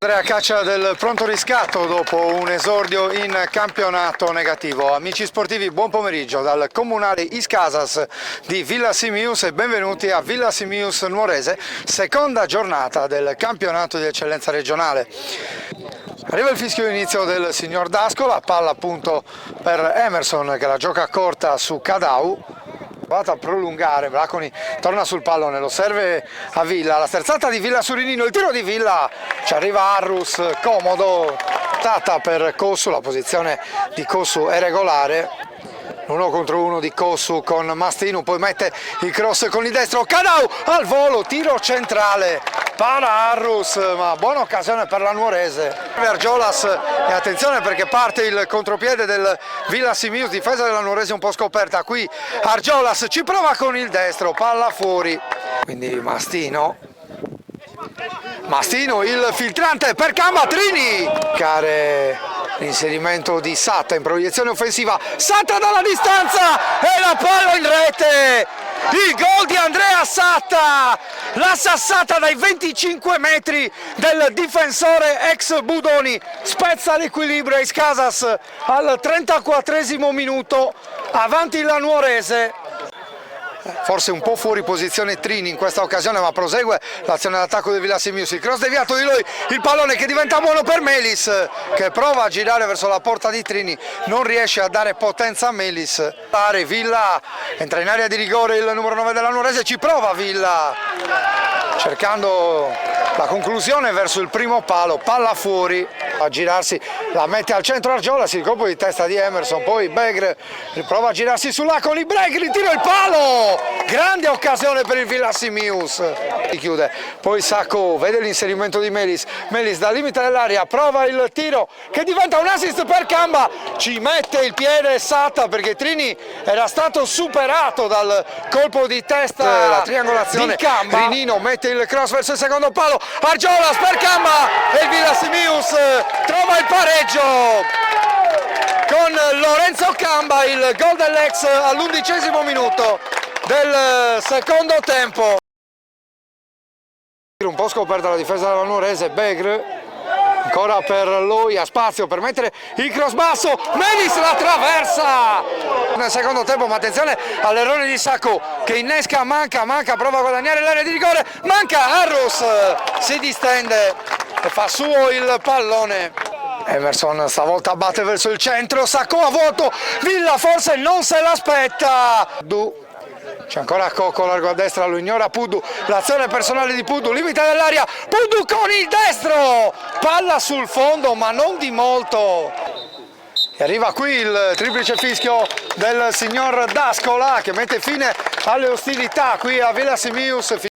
A caccia del pronto riscatto dopo un esordio in campionato negativo. Amici sportivi, buon pomeriggio dal comunale Iskasas di Villa Simius e benvenuti a Villa Simius Nuorese, seconda giornata del campionato di eccellenza regionale. Arriva il fischio d'inizio del signor D'Ascola, palla appunto per Emerson che la gioca corta su Cadau. Provata a prolungare, Braconi torna sul pallone, lo serve a Villa, la sterzata di Villa su Rinino, il tiro di Villa, ci arriva Arrus, comodo, tata per Cossu, la posizione di Cossu è regolare, 1 contro 1 di Cossu con Mastino, poi mette il cross con il destro, Cadau al volo, tiro centrale, para Arrus, ma buona occasione per la Nuorese. Argiolas, e attenzione perché parte il contropiede del Villa Simius, difesa della Nuorese un po' scoperta, qui Argiolas ci prova con il destro, palla fuori, quindi Mastino, il filtrante per Cambatrini, l'inserimento di Satta in proiezione offensiva, Satta dalla distanza e la palla in rete, il gol di Andrea Satta, la sassata dai 25 metri del difensore ex Budoni, spezza l'equilibrio a Iskasas al 34esimo minuto, avanti la Nuorese. Forse un po' fuori posizione Trini in questa occasione, ma prosegue l'azione d'attacco del Villa Simius, il cross deviato di lui, il pallone che diventa buono per Melis che prova a girare verso la porta di Trini, non riesce a dare potenza a Melis. Villa entra in area di rigore, il numero 9 della Nuorese, ci prova Villa cercando la conclusione verso il primo palo, palla fuori, a girarsi, la mette al centro Argiolas, il colpo di testa di Emerson, poi Begr prova a girarsi sull'A con il break, ritiro il palo, grande occasione per il Villa Simius, chiude, poi Sacco vede l'inserimento di Melis dal limite dell'area, prova il tiro che diventa un assist per Camba, ci mette il piede Satta perché Trini era stato superato dal colpo di testa, la triangolazione di Camba, Rinino mette il cross verso il secondo palo, Argiolas per Camba e il Villa Simius trova il pareggio con Lorenzo Camba, il gol dell'ex all'11° minuto del secondo tempo. Un po' scoperta la difesa della Nuorese, Begr ancora per lui, ha spazio per mettere il cross basso, Melis la traversa nel secondo tempo, ma attenzione all'errore di Sacco che innesca, manca, prova a guadagnare l'area di rigore, manca, Arrus si distende e fa suo il pallone. Emerson stavolta batte verso il centro, Sacco a vuoto, Villa forse non se l'aspetta, c'è ancora Cocco largo a destra, lo ignora Pudu, l'azione personale di Pudu, limite dell'area, Pudu con il destro, palla sul fondo ma non di molto. E arriva qui il triplice fischio del signor D'Ascola che mette fine alle ostilità qui a Villa Simius.